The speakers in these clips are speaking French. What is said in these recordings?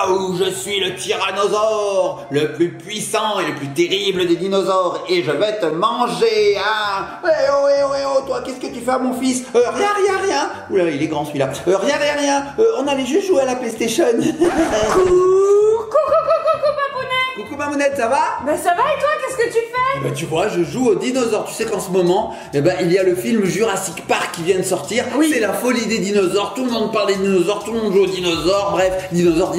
Waouh, je suis le tyrannosaure, le plus puissant et le plus terrible des dinosaures, et je vais te manger, hein. Oh, toi, qu'est-ce que tu fais à mon fils? Rien. Oula, il est grand celui-là. Rien. On allait juste jouer à la PlayStation. Coucou, Papounet. Coucou Mamounette, ça va? Ben ça va et toi, qu'est-ce que tu fais? Ben tu vois, je joue aux dinosaures. Tu sais qu'en ce moment, il y a le film Jurassic Park qui vient de sortir. Oui. C'est la folie des dinosaures. Tout le monde parle des dinosaures, tout le monde joue aux dinosaures. Bref, dinosaures.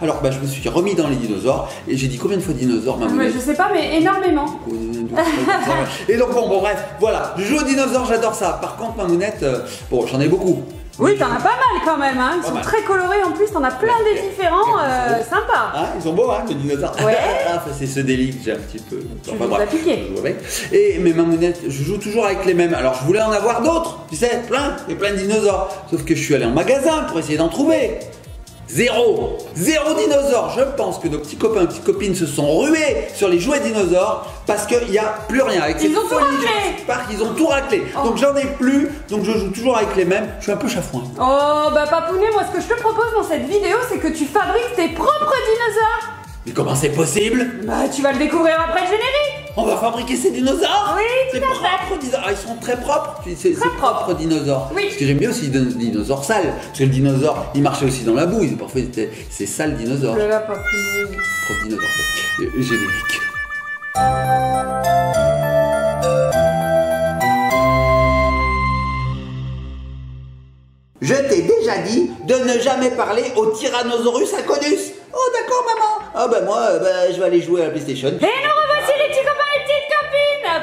Alors je me suis remis dans les dinosaures et j'ai dit combien de fois dinosaures, Mamounette? Je sais pas, mais énormément. Et donc bon, bref, voilà. Je joue aux dinosaures, j'adore ça. Par contre, Mamounette, bon, j'en ai beaucoup. Oui, t'en as pas mal quand même, hein. Ils sont très colorés en plus, t'en as plein des différents, sympa. Hein, ils sont beaux, hein, les dinosaures. Ouais. C'est ce délit que j'ai un petit peu. Tu les as piqués. Et mais Mamounette, je joue toujours avec les mêmes. Alors je voulais en avoir d'autres, tu sais, il y a plein de dinosaures. Sauf que je suis allé en magasin pour essayer d'en trouver. Zéro dinosaures. Je pense que nos petits copains et petites copines se sont rués sur les jouets dinosaures parce qu'il n'y a plus rien. Avec ils ont tout raclé. Ils ont tout raclé. Oh. Donc j'en ai plus, donc je joue toujours avec les mêmes. Je suis un peu chafouin. Oh, bah Papounet, moi ce que je te propose dans cette vidéo, c'est que tu fabriques tes propres dinosaures. Mais comment c'est possible? Bah tu vas le découvrir après le générique. On va fabriquer ces dinosaures? Oui, tout à fait. Propres dinosaures. Ah, ils sont très propres. C'est Très propres dinosaures. Oui. Parce que j'aime bien aussi les dinosaures sales. Parce que le dinosaure, il marchait aussi dans la boue. Parfois, c'est sale dinosaure. Là, Papounet. Propre dinosaure. Bon. Générique. Je t'ai déjà dit de ne jamais parler au Tyrannosaurus Aconus. Oh d'accord maman. Ah ben moi, je vais aller jouer à la PlayStation. Et nous revoici les petits copains et les petites copines.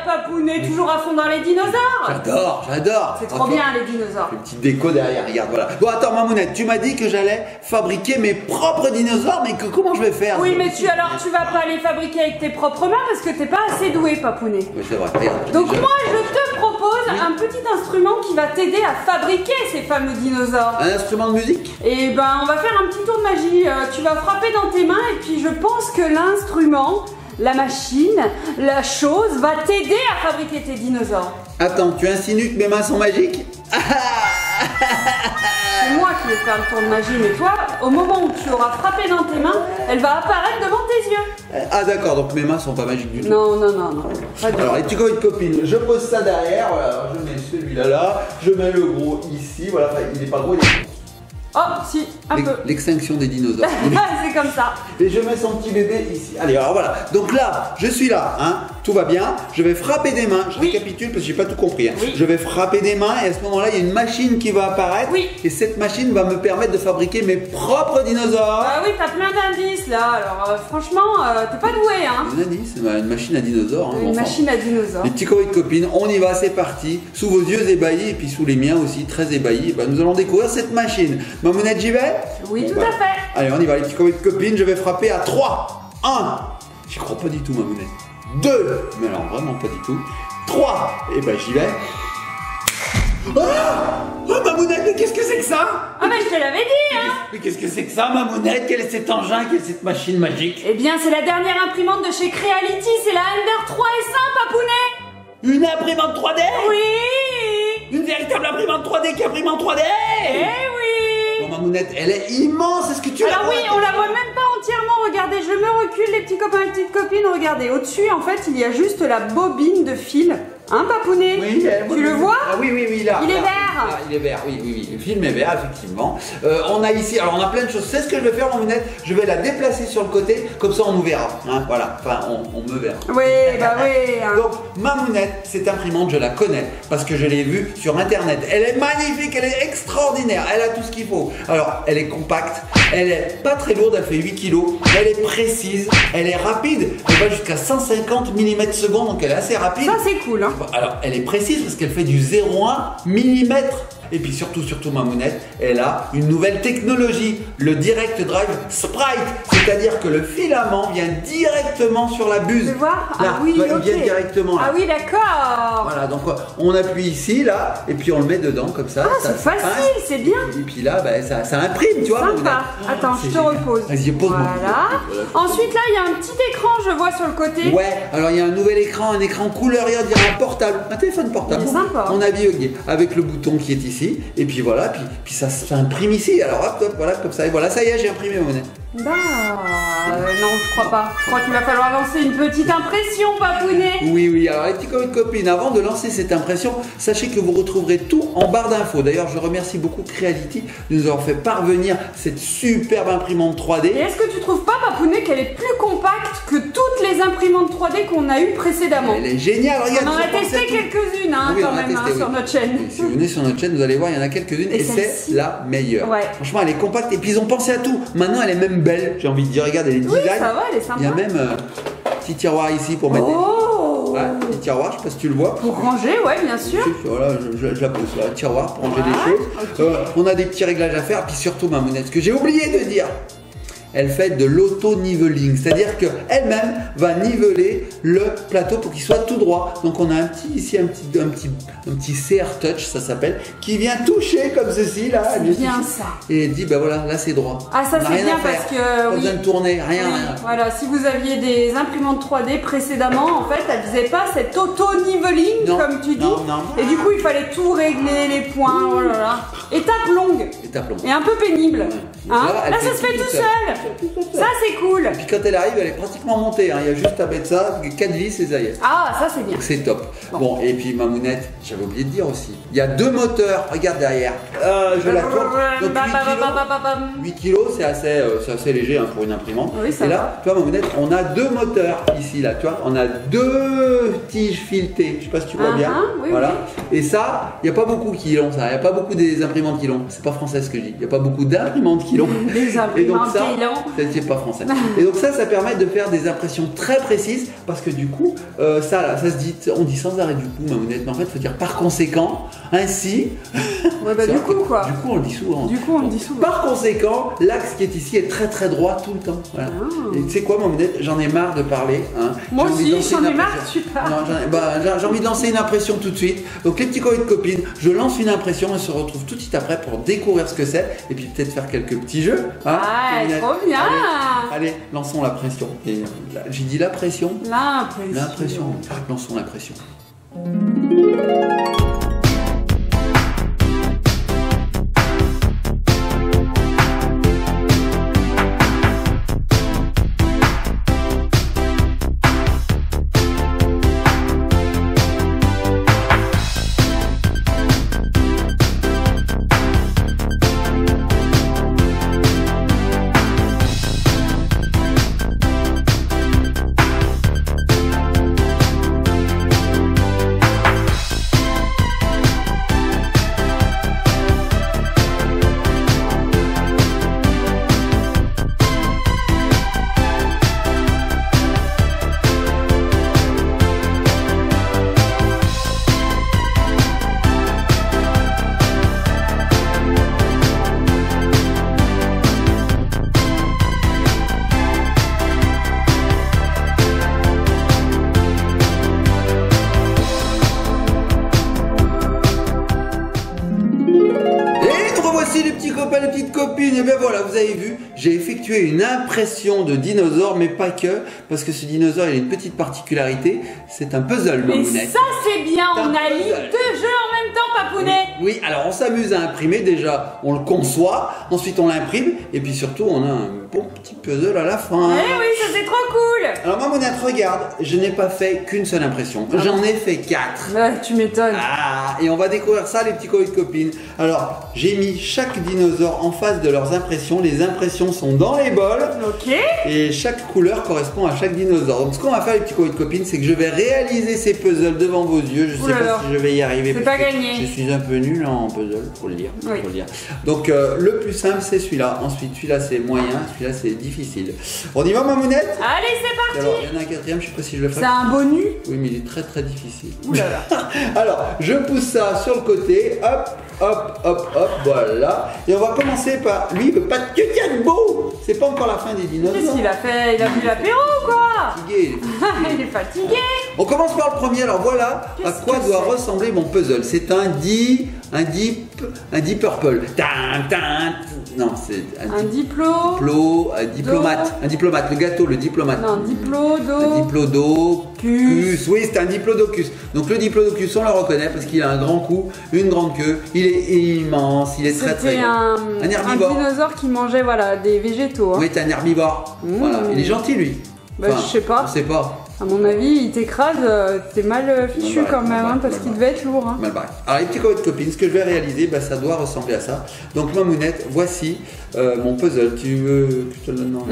Papounet, toujours à fond dans les dinosaures. J'adore. C'est trop bien les dinosaures. Une petite déco derrière, regarde, voilà. Bon attends Mamounette, tu m'as dit que j'allais fabriquer mes propres dinosaures, mais comment je vais faire? Oui, mais tu vas pas les fabriquer avec tes propres mains parce que t'es pas assez doué, Papounet. Oui, c'est vrai, regarde. Donc moi, je te propose un petit instrument qui va t'aider à fabriquer ces fameux dinosaures. Un instrument de musique? Et ben, on va faire un petit tour de magie. Tu vas frapper dans tes mains et puis je pense que l'instrument, la machine, la chose va t'aider à fabriquer tes dinosaures. Attends, tu insinues que mes mains sont magiques? C'est moi qui vais faire le tour de magie, mais toi, au moment où tu auras frappé dans tes mains, elle va apparaître devant tes yeux. Ah d'accord, donc mes mains sont pas magiques du tout. Non, pas du tout. Alors les petits copains de copines, je pose ça derrière, voilà, alors je mets celui-là là, je mets le gros ici, voilà, enfin il est pas gros, il est... Oh, si, un peu. L'extinction des dinosaures. C'est comme ça. Et je mets son petit bébé ici. Allez, alors voilà. Donc là, je suis là, hein. Tout va bien. Je vais frapper des mains. Je récapitule parce que j'ai pas tout compris. Hein. Oui. Je vais frapper des mains et à ce moment-là, il y a une machine qui va apparaître. Oui. Et cette machine va me permettre de fabriquer mes propres dinosaures. Ah oui, t'as plein d'indices là. Alors franchement, t'es pas doué, hein. Un indice, une machine à dinosaures. Hein, Une machine à dinosaures. Les petits copains de copines, on y va, c'est parti. Sous vos yeux ébahis et puis sous les miens aussi très ébahis, nous allons découvrir cette machine. Mamounette, j'y vais? Oui, tout à fait. Allez, on y va, les petits copains de copines, je vais frapper à 3. 1. J'y crois pas du tout, Mamounette. 2. Mais alors, vraiment pas du tout. 3. Et j'y vais. Oh, Mamounette, mais qu'est-ce que c'est que ça? Ah je te l'avais dit, hein. Mais qu'est-ce que c'est que ça, Mamounette? Quel est cet engin? Quelle est cette machine magique? Eh bien, c'est la dernière imprimante de chez Creality, c'est la Ender 3 S1, Papounet. Une imprimante 3D? Oui. Une véritable imprimante 3D qui imprime en 3D? Eh oui. Bon, Mamounette, elle est immense, est-ce que tu la Alors vois? oui, on la voit même pas entièrement, regardez, je me recule les petits copains et petites copines, regardez, au-dessus en fait il y a juste la bobine de fil, hein Papounet? Oui, tu le vois? Ah oui, là. Il est là. vert. Ah, il est vert, oui. Le film est vert, effectivement. On a ici, alors on a plein de choses. C'est ce que je vais faire, Mamounette. Je vais la déplacer sur le côté, comme ça on nous verra. Hein, voilà, enfin, on me verra. Oui, oui. Hein. Donc, Mamounette, cette imprimante, je la connais parce que je l'ai vue sur internet. Elle est magnifique, elle est extraordinaire, elle a tout ce qu'il faut. Alors, elle est compacte, elle est pas très lourde, elle fait 8 kg, elle est précise, elle est rapide, elle va jusqu'à 150 mm/s, donc elle est assez rapide. Ça c'est cool, hein. Alors, elle est précise parce qu'elle fait du 0,1 mm. Et puis surtout, Mamounette, elle a une nouvelle technologie, le Direct Drive Sprite. C'est-à-dire que le filament vient directement sur la buse. Tu vois? Là, Ah oui, il ok. vient directement là. Ah oui, d'accord. Voilà, donc on appuie ici, là, et puis on le met dedans comme ça. Ah, c'est facile, c'est bien. Et puis là, ça imprime, tu vois. Sympa. Mamounette. Attends, C'est je te génial. repose. Vas-y, pose-moi. Voilà. Ensuite, là, il y a un petit écran, je vois sur le côté. Ouais, alors il y a un écran couleur, on dirait un portable, un téléphone portable. C'est sympa. On a aveuglé avec le bouton qui est ici. ici, et puis voilà, puis ça s'imprime ici. Alors hop, hop, voilà, comme ça, et voilà, ça y est, j'ai imprimé ma monnaie. Bah, non, je crois pas. Je crois qu'il va falloir lancer une petite impression, Papounet. Oui, alors les petits copines, avant de lancer cette impression, sachez que vous retrouverez tout en barre d'infos. D'ailleurs, je remercie beaucoup Creality de nous avoir fait parvenir cette superbe imprimante 3D. Et est-ce que tu trouves pas, Papounet, qu'elle est plus compacte que toutes les imprimantes 3D qu'on a eues précédemment? Elle est géniale, regarde. On en a testé quelques-unes, hein, oui, quand même, sur notre chaîne. Oui, si vous venez sur notre chaîne, vous allez voir, il y en a quelques-unes et c'est la meilleure. Ouais. Franchement, elle est compacte et puis ils ont pensé à tout. Maintenant, elle est même belle, j'ai envie de dire. Regarde, elle est design. Oui, ça va, elle est sympa. Il y a même petit tiroir ici pour mettre. Oh Ouais, petit tiroir, je sais pas si tu le vois. Pour ranger, ouais, bien sûr. Voilà, je la pose là, tiroir pour ranger des choses. Okay. On a des petits réglages à faire, puis surtout ma monnaie, ce que j'ai oublié de dire. Elle fait de l'auto-niveling, c'est-à-dire qu'elle-même va niveler le plateau pour qu'il soit tout droit. Donc on a un petit CR Touch, ça s'appelle, qui vient toucher comme ceci là. C'est bien ça. Et elle dit ben voilà, là c'est droit. Ah ça c'est bien parce que pas besoin de tourner, rien. Voilà, si vous aviez des imprimantes 3D précédemment, en fait, elles faisaient pas cet auto-niveling comme tu dis. Non. Et du coup, il fallait tout régler, les points, oh là là. Étape longue. Et un peu pénible. Ouais. Hein là, ça se fait tout seul. Ça, c'est cool. Et puis quand elle arrive, elle est pratiquement montée. Hein. Il y a juste à mettre ça, 4 vis et ça y est. Ah, ça, c'est bien. C'est top. Bon, et puis ma mounette, j'avais oublié de dire aussi. Il y a 2 moteurs. Regarde derrière. Je la tourne. Donc 8 kilos, c'est assez léger hein, pour une imprimante. Oui, ça et là, tu vois, ma mounette, on a 2 moteurs ici. Là, tu vois, on a 2 tiges filetées. Je sais pas si tu vois bien. Oui, voilà. Oui. Et ça, il n'y a pas beaucoup qui l'ont. Ça, il n'y a pas beaucoup des imprimantes qui l'ont. C'est pas français ce que je dis. Il n'y a pas beaucoup d'imprimantes qui l'ont. Des imprimantes qui l'ont. C'est pas français. Et donc ça permet de faire des impressions très précises parce que du coup, ça se dit, on dit sans arrêt du coup, ma mounette, mais en fait, il faut dire par conséquent, ainsi. Ouais, bah du coup, quoi. Du coup, on le dit souvent. Du coup, on le dit souvent. Par conséquent, l'axe qui est ici est très très droit tout le temps. Voilà. Oh. Et tu sais quoi, ma mounette, j'en ai marre de parler. Hein. Moi aussi, j'en ai marre, tu parles. J'ai envie de lancer une impression tout de suite. Donc les petits copines, je lance une impression et se retrouve tout de suite après pour découvrir ce que c'est et puis peut-être faire quelques petits jeux. Hein. Ah, trop bien. Allez, lançons la pression. J'ai dit la pression. L'impression. Lançons la pression. Les petits copains, les petites copines, et bien voilà, vous avez vu, j'ai effectué une impression de dinosaure, mais pas que, parce que ce dinosaure, il a une petite particularité, c'est un puzzle, ma mounette. Et ça c'est bien, on a lié 2 jeux en même temps, Papounet. Oui, alors on s'amuse à imprimer, déjà, on le conçoit, ensuite on l'imprime, et puis surtout, on a un bon petit puzzle à la fin. Eh oui, ça c'est trop cool. Alors ma mounette, regarde, je n'ai pas fait qu'une seule impression, j'en ai fait 4. Ouais, tu m'étonnes. Ah, et on va découvrir ça, les petits copines. Alors, j'ai mis chaque dinosaure en face de leurs impressions. Les impressions sont dans les bols. Ok. Et chaque couleur correspond à chaque dinosaure. Donc, ce qu'on va faire, les petits copines, c'est que je vais réaliser ces puzzles devant vos yeux. Je sais pas si je vais y arriver. C'est pas gagné. Je suis un peu nul en puzzle, faut le dire. Oui. Faut le dire. Donc, le plus simple, c'est celui-là. Ensuite, celui-là, c'est moyen. Celui-là, c'est difficile. On y va, ma mounette? Allez, c'est parti. Alors, il y en a un quatrième, je sais pas si je le ferai. C'est un bonus. Oui, mais il est très très difficile. Ouh là là. Alors, je pousse ça sur le côté, hop, hop, hop, hop, voilà. Et on va commencer par, lui, il veut pas que tienne beau. C'est pas encore la fin des dinosaures. Qu'est-ce qu'il a fait? Il a vu l'apéro ou quoi? Fatigué, il est fatigué. On commence par le premier, alors voilà à quoi doit ressembler mon puzzle. C'est un deep purple. Non, c'est un diplomate. Un diplomate, le gâteau, le diplomate. Non, Un diplodocus. Oui, c'est un diplodocus. Donc le diplodocus, on le reconnaît parce qu'il a un grand cou, une grande queue. Il est immense, il est très très grand. Un herbivore. Un dinosaure qui mangeait des végétaux. Hein. Oui, c'est un herbivore. Voilà. Il est gentil, lui. Bah, je sais pas. On sait pas. À mon avis, il t'écrase, t'es mal fichu quand même, parce qu'il devait être lourd. Hein. Mal barré. Alors les petits copines, ce que je vais réaliser, ça doit ressembler à ça. Donc Mamounette, voici mon puzzle. Tu veux que je te le donne?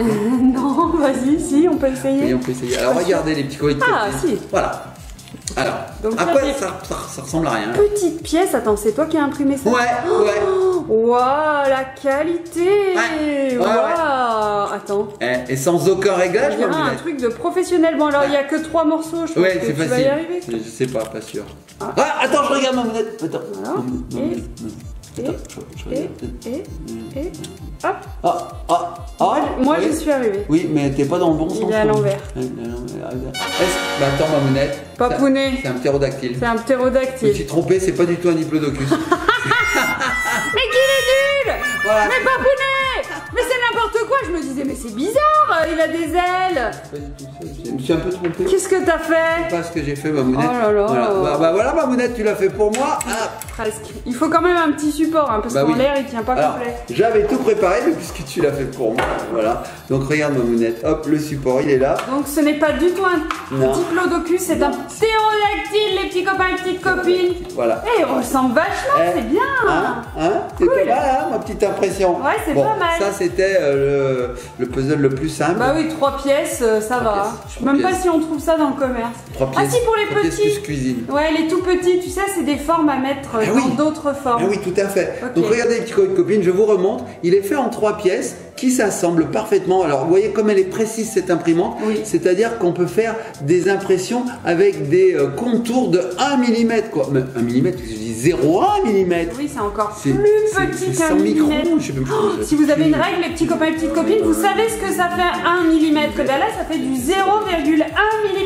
Non, vas-y, si, on peut essayer. Oui, on peut essayer. Alors regardez les petits copines. Ah, si. Voilà. Alors, donc, après, ça ressemble à rien. Petite pièce, attends, c'est toi qui as imprimé ça? Ouais. Waouh, la qualité. Waouh. Attends. Et sans aucun réglage, il y a un truc de professionnel. Bon, alors il n'y a que 3 morceaux, je pense que tu vas y arriver. Je sais pas sûr. Ah, attends, je regarde Mamounette. Attends. Voilà. Et hop. Moi, j'y suis arrivé. Oui, mais t'es pas dans le bon sens. Il est à l'envers. Attends, Mamounette. Papounet. C'est un ptérodactyle. C'est un ptérodactyle. Je me suis trompé, c'est pas du tout un diplodocus. Mais qu'il est nul. Voilà. Mais Papounet. Mais c'est n'importe quoi. Je me disais, mais c'est bizarre, il a des ailes. Pas du tout ça. Je me suis un peu trompé. Qu'est-ce que t'as fait? C'est pas ce que j'ai fait, Mamounette. Oh là là. Voilà. Voilà, Mamounette, tu l'as fait pour moi. Ah. Presque. Il faut quand même un petit support, parce qu'en l'air, il tient pas complet. J'avais tout préparé, mais puisque tu l'as fait pour moi. Voilà. Donc regarde, Mamounette. Hop, le support, il est là. Donc ce n'est pas du tout un diplodocus, c'est un ptérodactyle, les petits copains et petites copines. Voilà. Et il ressemble vachement, c'est bien. C'est pas mal, ma petite impression. Ouais, c'est pas mal. Ça, c'était le puzzle le plus simple. Bah oui, 3 pièces, ça va. Je sais même pas si on trouve ça dans le commerce. 3 pièces. Ah si, pour les petits. Cuisine. Ouais, les tout petits, tu sais, c'est des formes à mettre dans d'autres formes. Ah oui, tout à fait. Donc regardez les petits copines, je vous remonte. Il est fait en 3 pièces qui s'assemblent parfaitement. Alors vous voyez comme elle est précise cette imprimante. Oui. C'est-à-dire qu'on peut faire des impressions avec des contours de 1 mm quoi. Mais 1 mm, je dis 0,1 mm. Oui, c'est encore plus petit qu'un millimètre. Si vous avez une règle, les petits copains et petites copines, vous savez ce que ça fait 1 mm. Là, ça fait du 0,1 mm.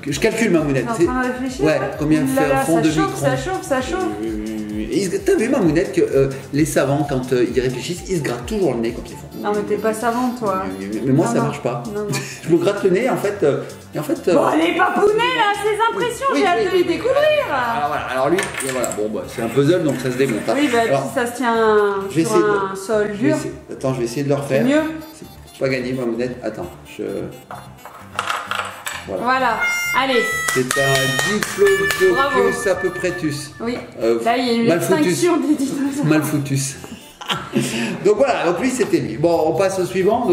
Je calcule, Mamounette. T'es en train de réfléchir? Ouais, combien fait un fond de micron? Ça chauffe. T'as vu, Mamounette, que les savants, quand ils réfléchissent, ils se grattent toujours le nez quand ils font. Non, mais t'es pas savante, toi. Mais moi, ça marche pas. Non. Je me gratte le nez, en fait. Bon, allez, Papounet, là, ces impressions, j'ai hâte de les découvrir. Alors lui, voilà, c'est un puzzle, donc ça se démonte. Oui, si ça se tient sur un sol dur. Attends, je vais essayer de le refaire. C'est mieux. C'est pas gagné, Mamounette. Attends, Voilà, allez. C'est un diplodocus à peu près tus. Oui, là il y a eu l'extinction des dinosaures. Malfoutus. Donc voilà, donc lui c'était lui. Bon, on passe au suivant.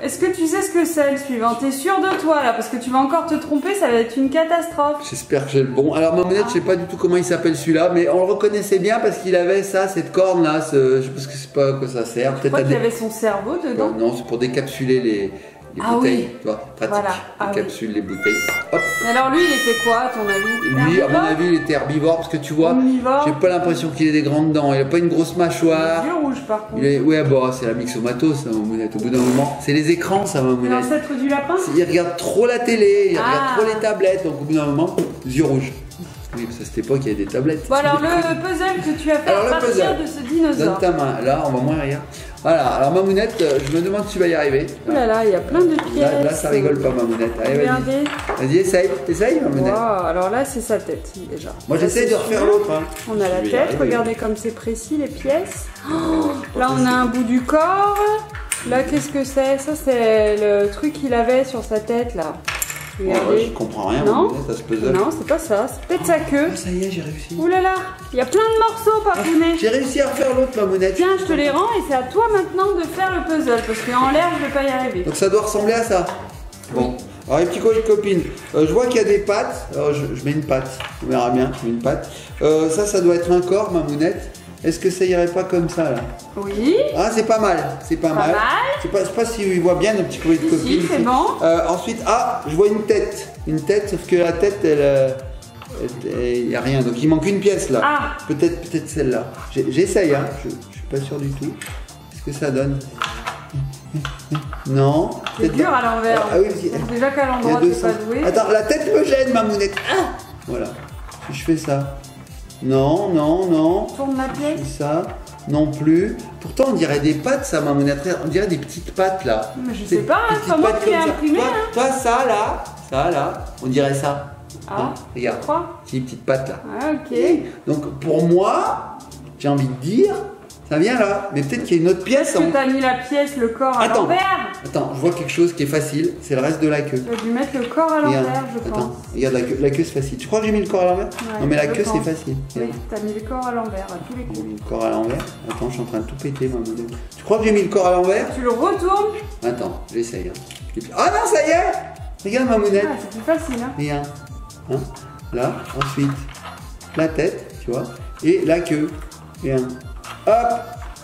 Est-ce que tu sais ce que c'est le suivant? T'es sûr de toi là? Parce que tu vas encore te tromper, ça va être une catastrophe. J'espère que j'ai le bon. Alors Mamounette, je sais pas du tout comment il s'appelle celui-là, mais on le reconnaissait bien parce qu'il avait cette corne là. Je sais pas ce que c'est, pas à quoi ça sert. Je crois qu'il y avait son cerveau dedans. Non, c'est pour décapsuler les bouteilles, tu vois, pratique. Voilà. Les capsules, les bouteilles. Hop. Mais alors lui, il était quoi à ton avis? Lui, à mon avis, il était herbivore parce que tu vois, j'ai pas l'impression qu'il ait des grandes dents. Il a pas une grosse mâchoire. Il est rouge par contre. Ouais, bon, c'est la myxomatose, ça, Mamounette. Au bout d'un moment, c'est les écrans, ça, Mamounette. C'est l'ancêtre du lapin. Il regarde trop la télé, il regarde trop les tablettes, donc au bout d'un moment, yeux rouges. Oui, parce qu'à cette époque, il y avait des tablettes. Bon, alors le puzzle que tu as fait à partir de ce dinosaure. Donne ta main, là, on va moins rire. Voilà, alors Mamounette, je me demande si tu vas y arriver. Oh là là, il y a plein de pièces. Là, ça rigole pas, Mamounette. Allez, regardez. Vas-y, essaye, Mamounette. Wow, alors là, c'est sa tête, déjà. Moi, j'essaye de refaire l'autre. On a la tête, regardez comme c'est précis, les pièces. Là, on a un bout du corps. Là, qu'est-ce que c'est? Ça, c'est le truc qu'il avait sur sa tête, là. Regardez. Je comprends rien, non, ça se puzzle. Non, c'est pas ça, c'est peut-être sa queue. Ça y est, j'ai réussi. Ouh là là, il y a plein de morceaux, Papounet. J'ai réussi à refaire l'autre, Mamounette. Tiens, je te les rends et c'est à toi maintenant de faire le puzzle parce qu'en l'air, je vais pas y arriver. Donc ça doit ressembler à ça. Bon. Alors les petits copines, je vois qu'il y a des pattes. Alors, je mets une patte, on verra bien, je mets une patte. Ça doit être un corps, Mamounette. Est-ce que ça irait pas comme ça là? Oui. Ah, c'est pas mal, c'est pas mal. Je sais pas si ils voient bien nos petits copines. Si, c'est bon. Ensuite, je vois une tête, sauf que la tête, il n'y a rien, donc il manque une pièce là. Ah. Peut-être celle-là. J'essaye, hein. Je suis pas sûr du tout. Qu'est-ce que ça donne? Non. C'est dur à l'envers. Ah oui, déjà qu'à l'endroit, tu pas doué. Attends, la tête me gêne, Mamounette. Voilà. Si je fais ça. Non. Tourne la pièce. Je fais ça. non plus. Pourtant, on dirait des pattes, ça, Mamounette. On dirait des petites pattes, là. Mais je sais pas, Des c'est pas moi petites qui l'ai pattes comme ça. imprimé. Toi, Hein. toi, ça, là, on dirait ça. Ah, Regarde, tu crois? ces petites pattes, là. Ah, ok. Donc, pour moi, j'ai envie de dire, ça vient là. Mais peut-être qu'il y a une autre pièce. Est-ce que t'as mis la pièce, le corps à Attends. l'envers? Attends, je vois quelque chose qui est facile. C'est le reste de la queue. Tu as dû mettre le corps à Regarde, l'envers, je pense. attends, regarde la queue c'est facile. Tu crois que j'ai mis le corps à l'envers? Ouais, non mais la je queue pense. c'est facile. Oui, Regarde. t'as mis le corps à l'envers, à tous les J'ai coups. mis le corps à l'envers. Attends, je suis en train de tout péter ma modèle. Tu crois que j'ai mis le corps à l'envers? Tu le retournes? Attends, j'essaye. Hein. Ah non, ça y est! Regarde ma mounette. Ah, c'est plus facile, hein. Regarde. Hein? Là, ensuite, la tête, tu vois, et la queue. Regarde. Hop!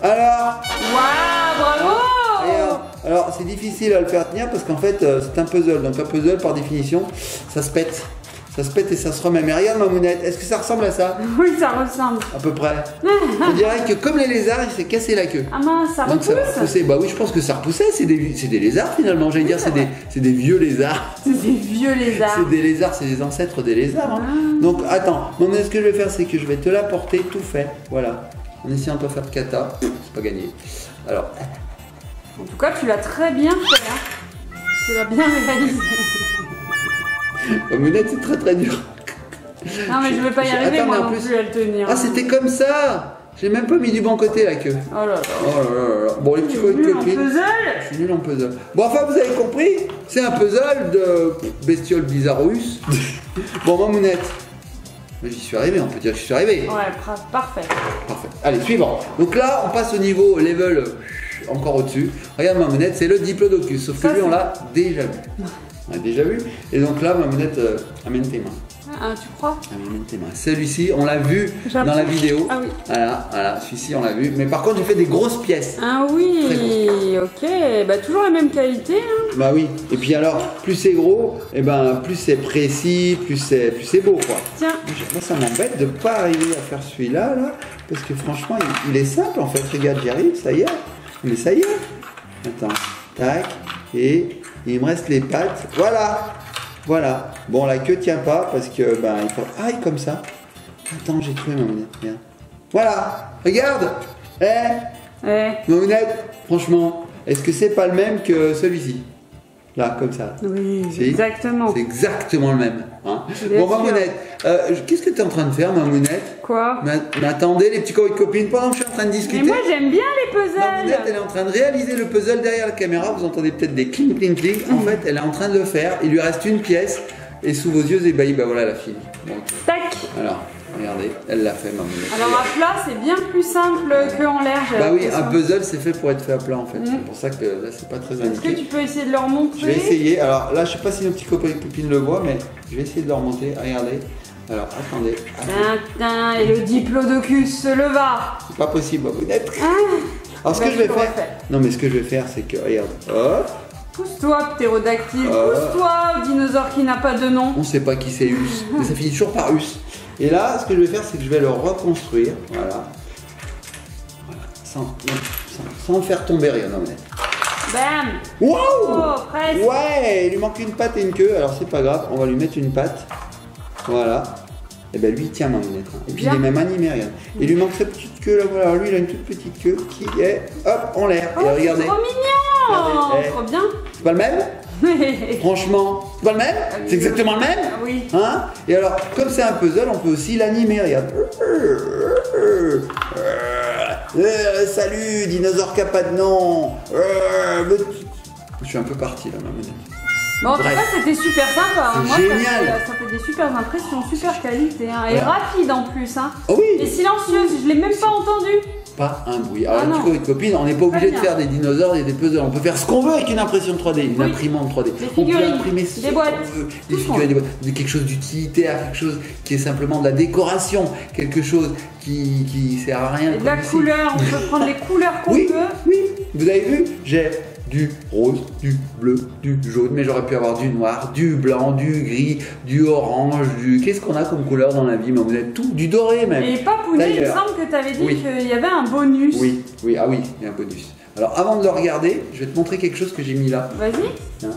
Alors! Waouh, bravo! Regarde. Alors, c'est difficile à le faire tenir parce qu'en fait, c'est un puzzle. Donc, un puzzle, par définition, ça se pète. Ça se pète et ça se remet. Mais regarde ma mounette, est-ce que ça ressemble à ça? Oui, ça ressemble. À peu près. On dirait que comme les lézards, il s'est cassé la queue. Ah mince, ça Donc ça va repousse? repousser. Bah oui, je pense que ça repoussait. C'est des lézards finalement. J'allais dire, c'est des vieux lézards. C'est des vieux lézards. C'est des lézards, c'est des ancêtres des lézards. Hein. Donc attends, ce que je vais faire, c'est que je vais te l'apporter tout fait. Voilà. En essayant de pas faire de kata. C'est pas gagné. Alors, En tout cas, tu l'as très bien fait, hein. Tu l'as bien réalisé. la lunette, c'est très très dur. Non, mais je vais pas y arriver, Attends, moi mais en non plus- plus, à le tenir. Ah, c'était comme ça. J'ai même pas mis du bon côté la queue. Oh là là. Oh là là là. Bon, les petits Nul en copines. puzzle. Je suis nul en puzzle. Bon, enfin, vous avez compris, c'est un puzzle de bestioles bizarrus. Bon, Mamounette, j'y suis arrivé, on peut dire que j'y suis arrivé. Ouais, parfait. Parfait. Allez, suivant. Donc là, on passe au niveau level encore au-dessus. Regarde, Mamounette, c'est le diplodocus, sauf que Ça, lui, on c'est- l'a déjà vu. On l'a déjà vu. Et donc là, Mamounette, amène tes mains. Ah, tu crois? Amène tes mains. Celui-ci, on l'a vu J'apprends. dans la vidéo. Ah oui. Voilà, celui-ci, on l'a vu. Mais par contre, j'ai fait des grosses pièces. Ah oui, ok. Bah, toujours la même qualité, hein. Bah oui, et puis alors, plus c'est gros, et ben plus c'est précis, plus c'est beau quoi. Tiens. Moi ça m'embête de pas arriver à faire celui-là, là, parce que franchement il est simple en fait, regarde j'y arrive, ça y est. Mais ça y est. Attends, tac, et il me reste les pattes, voilà. Bon la queue tient pas parce que ben il faut. Aïe comme ça. Attends, j'ai trouvé ma monnaie, regarde. Voilà, regarde. Ma monnaie, franchement, est-ce que c'est pas le même que celui-ci? Là, comme ça. Oui, Si. exactement. C'est exactement le même. Hein. Bien Bon, sûr. Mamounette, qu'est-ce que tu es en train de faire, Mamounette? Quoi? Mais attendez, les petits copines, pendant que je suis en train de discuter, Mais moi, j'aime bien les Mamounette, elle puzzles. est en train de réaliser le puzzle derrière la caméra. Vous entendez peut-être des cling, cling, cling. En fait, elle est en train de le faire. Il lui reste une pièce. Et sous vos yeux ébahis, bah voilà, elle a fini. Bon. Tac. Alors, regardez, elle l'a fait, Mamounette. Alors, à plat, c'est bien plus simple qu'en l'air, j'ai Bah oui, un l'impression. puzzle, c'est fait pour être fait à plat, en fait. C'est pour ça que là, c'est pas très Est-ce que indiqué. tu peux essayer de leur montrer? Je vais essayer. Alors là, je sais pas si nos petits copains et copines le voient, mais je vais essayer de leur monter. Regardez. Alors, attendez. Tintin, et le diplodocus se leva. C'est pas possible, Mamounette. Ah, Alors, ce bah, que je vais je l'aurais faire. fait. Non, mais ce que je vais faire, c'est que, regarde. Hop. pousse-toi, ptérodactyle, Ah. pousse-toi, dinosaure qui n'a pas de nom. On sait pas qui c'est Us. Mais ça finit toujours par Us. Et là, ce que je vais faire, c'est que je vais le reconstruire. Voilà. Sans faire tomber rien, Mamounette. Bam. Wow! Oh, presque. Ouais, il lui manque une patte et une queue, alors c'est pas grave, on va lui mettre une patte. Voilà. Et ben lui il tient Mamounette. Hein. Et puis Bien. il est même animé, regarde. Il lui manque sa petite queue là, voilà. Alors lui il a une toute petite queue qui est hop en l'air. Oh, Et c'est regardez. trop mignon. Regardez, Trop bien. C'est pas le même? Franchement, c'est pas le même? C'est exactement le même? Oui. Hein? Et alors, comme c'est un puzzle, on peut aussi l'animer, regarde. Salut, dinosaure qui a pas de nom. Je suis un peu parti là, Mamounette. Bon, en tout Bref. cas, c'était super sympa. hein. C'est Moi, génial. ça fait des super impressions, super qualité. Hein. Et Voilà. rapide en plus. Hein. Oh Et oui! silencieuse, je l'ai même pas entendu. Pas un bruit. Alors, Ah non. les copines, on n'est pas obligé de bien. faire des dinosaures et des puzzles. On peut faire ce qu'on veut avec une impression 3D, une Oui. imprimante 3D. Des On peut figurines, imprimer ce des qu'on boîtes, veut. tout Des ce qu'on figurines, des boîtes, quelque chose d'utilitaire, quelque chose qui est simplement de la décoration, quelque chose qui sert à rien. Et de la comme ici. couleur, on peut prendre les couleurs qu'on Oui, peut. oui. Vous avez vu, j'ai du rose, du bleu, du jaune, mais j'aurais pu avoir du noir, du blanc, du gris, du orange, du... Qu'est-ce qu'on a comme couleur dans la vie, Mamounette? Tout, du doré même. Et Papounet, il me semble que tu avais dit qu'il y avait un bonus. Oui, oui, ah oui, il y a un bonus. Alors avant de le regarder, je vais te montrer quelque chose que j'ai mis là. Vas-y.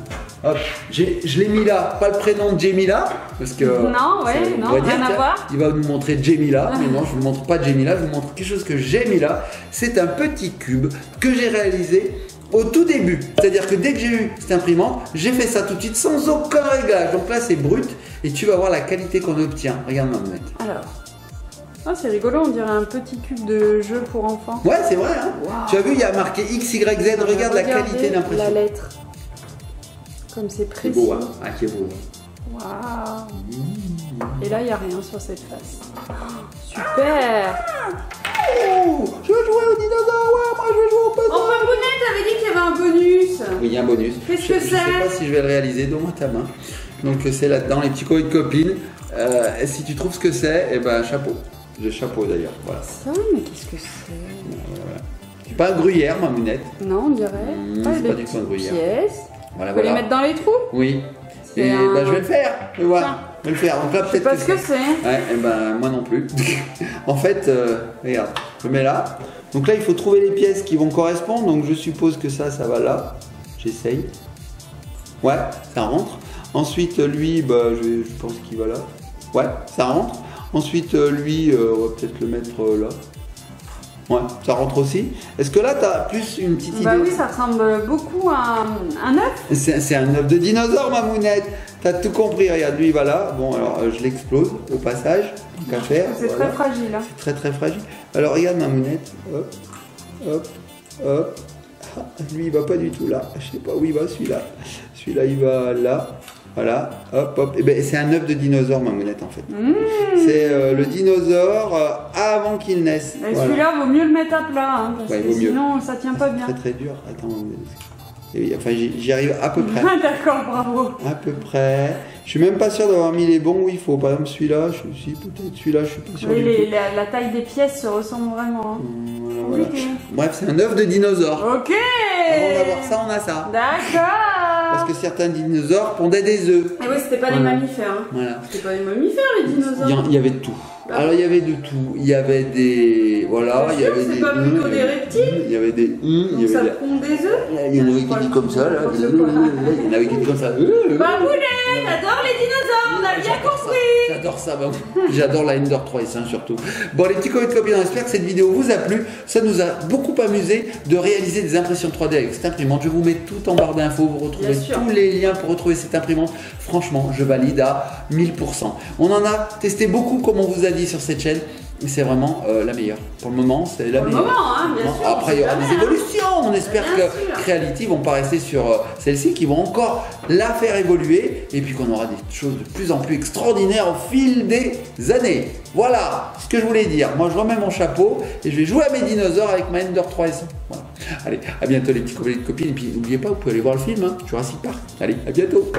Hop, je l'ai mis là, pas le prénom de Jemila, parce que... Non, rien à voir. Il va nous montrer Jemila, mais non, je ne vous montre pas Jemila, je vous montre quelque chose que j'ai mis là. C'est un petit cube que j'ai réalisé au tout début. C'est-à-dire que dès que j'ai eu cette imprimante, j'ai fait ça tout de suite sans aucun réglage. Donc là, c'est brut et tu vas voir la qualité qu'on obtient. Regarde, Mamounette. Alors... Oh, c'est rigolo, on dirait un petit cube de jeu pour enfants. Ouais, c'est vrai. Hein. Wow. Tu as vu, il y a marqué X, Y, Z. Regarde la qualité d'impression. La lettre. Comme c'est précis. C'est beau, hein. Ah, qui est beau. Waouh. Et là, il n'y a rien sur cette face. Super. Oh, je veux jouer au dinosaure. Ouais, moi, je veux jouer au petit. Enfin, Bonnet, t'avais dit qu'il y avait un bonus. Oui, il y a un bonus. Qu'est-ce que c'est? Je sais pas si je vais le réaliser. Donne-moi ta main. Donc, c'est là-dedans, les petits colis de copines. Si tu trouves ce que c'est, eh ben, chapeau. J'ai chapeau d'ailleurs, voilà. Ça, mais qu'est-ce que c'est? Voilà. C'est pas un gruyère, Mamounette. Non, on dirait. C'est pas du tout un gruyère. Pièces. Voilà, on peut les mettre dans les trous? Oui. Et ben, je vais le faire. Je vais voir. Je vais le faire. Donc là, peut-être. Je sais pas ce que c'est. Ouais, et ben, moi non plus. En fait, regarde, je mets là. Donc là, il faut trouver les pièces qui vont correspondre. Donc je suppose que ça va là. J'essaye. Ouais, ça rentre. Ensuite, lui, bah, je pense qu'il va là. Ouais, ça rentre. Ensuite, lui, on va peut-être le mettre là. Ouais, ça rentre aussi. Est-ce que là, tu as plus une petite idée? Bah oui, ça ressemble beaucoup à un œuf. C'est un œuf de dinosaure, Mamounette. T'as tout compris. Regarde, lui, il va là. Bon, alors, je l'explose au passage. Qu'à faire. C'est voilà. très fragile. Hein. C'est très, très fragile. Alors, regarde, Mamounette. Hop, hop, hop. Ah, lui, il va pas du tout là. Je sais pas où il va, celui-là. Celui-là, il va là. Voilà, hop, hop. Et ben, c'est un œuf de dinosaure, Mamounette, en fait. C'est le dinosaure avant qu'il naisse. Et voilà. Celui-là, vaut mieux le mettre à plat, hein, parce ouais, que sinon, ça tient pas bien. C'est très, très dur. Attends, enfin, j'y arrive à peu près. D'accord, bravo. À peu près. Je suis même pas sûr d'avoir mis les bons où il faut. Par exemple, celui-là, si, peut-être celui-là, je suis pas sûr. Oui, la taille des pièces se ressemble vraiment. Hein. Voilà. Bref, c'est un œuf de dinosaure. Ok. Avant d'avoir ça, on a ça. D'accord. Parce que certains dinosaures pondaient des œufs. Et oui, c'était pas des mammifères. Hein. Voilà. C'était pas des mammifères, les dinosaures. Il y avait de tout. Alors il y avait de tout. Il y avait des... Voilà, il y avait des... C'est pas plutôt des reptiles? Il y avait des... Donc ça pond des œufs? Il y en avait qui disent comme ça, là. Il y en avait qui disent comme ça. Babounet, j'adore les dinosaures, on a bien compris. J'adore ça, j'adore la Ender 3S1 surtout. Bon, les petits copains de copines, j'espère que cette vidéo vous a plu. Ça nous a beaucoup amusé de réaliser des impressions 3D avec cette imprimante. Je vous mets tout en barre d'infos, vous retrouvez tous les liens pour retrouver cette imprimante. Franchement, je valide à 1000%. On en a testé beaucoup, comme on vous a dit sur cette chaîne. C'est vraiment la meilleure. Pour le moment, c'est la meilleure. Hein, bien sûr, après, il y aura des évolutions. On espère que Creality vont pas rester sur celle-ci, qui vont encore la faire évoluer. Et puis qu'on aura des choses de plus en plus extraordinaires au fil des années. Voilà ce que je voulais dire. Moi, je remets mon chapeau et je vais jouer à mes dinosaures avec ma Ender 3S. Voilà. Allez, à bientôt les petits copains et copines. Et puis, n'oubliez pas, vous pouvez aller voir le film, hein, Jurassic Park. Allez, à bientôt.